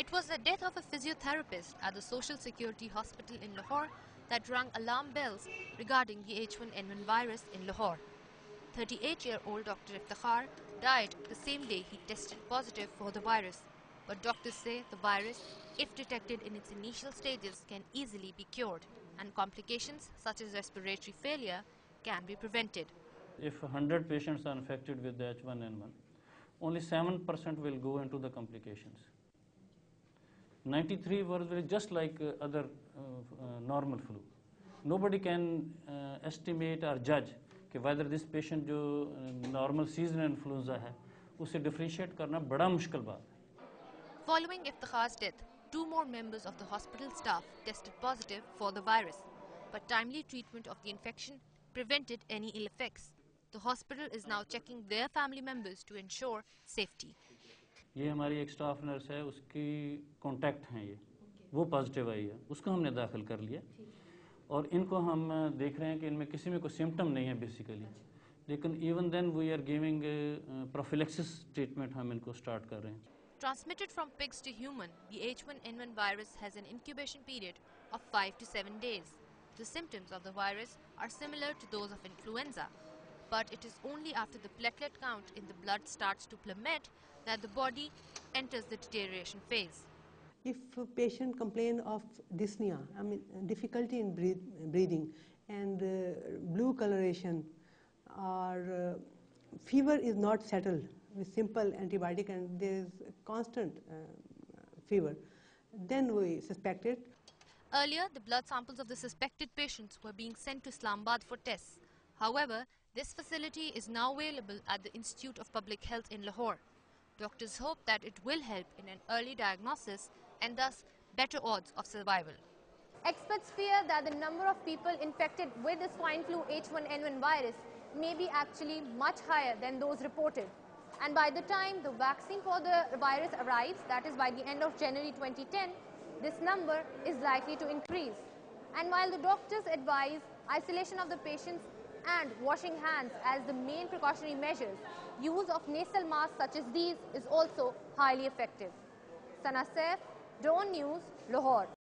It was the death of a physiotherapist at the Social Security Hospital in Lahore that rang alarm bells regarding the H1N1 virus in Lahore. 38-year-old Dr. Iftikhar died the same day he tested positive for the virus. But doctors say the virus, if detected in its initial stages, can easily be cured, and complications such as respiratory failure can be prevented. If 100 patients are infected with the H1N1, only 7% will go into the complications. 93 were just like other normal flu. Nobody can estimate or judge whether this patient जो normal seasonal influenza है, उसे differentiate करना बड़ा मुश्किल बात है. Following Iftikhar's death, 2 more members of the hospital staff tested positive for the virus, but timely treatment of the infection prevented any ill effects. The hospital is now checking their family members to ensure safety. ये हमारी एक staff nurse है, उसकी contact हैं ये, वो positive आई है, उसको हमने दाखिल कर लिया और इनको हम देख रहे हैं कि इनमें किसी में कोई सिम्टम नहीं है बेसिकली, लेकिन even then we are giving prophylaxis treatment हम इनको स्टार्ट कर रहे हैं. Transmitted from pigs to human, the H1N1 virus has an incubation period of 5 to 7 days. The symptoms of the virus are similar to those of influenza, but it is only after the platelet count in the blood starts to plummet that the body enters the deterioration phase. If a patient complains of dyspnea, difficulty in breathing, and blue coloration, or fever is not settled with simple antibiotic and there is constant fever, then we suspect it. Earlier, the blood samples of the suspected patients were being sent to Islamabad for tests. However, this facility is now available at the Institute of Public Health in Lahore. Doctors hope that it will help in an early diagnosis and thus better odds of survival. Experts fear that the number of people infected with the swine flu H1N1 virus may be actually much higher than those reported. And by the time the vaccine for the virus arrives, that is by the end of January 2010, this number is likely to increase. And while the doctors advise isolation of the patients and washing hands as the main precautionary measures, use of nasal masks such as these is also highly effective. Sana Saif, DawnNews, Lahore.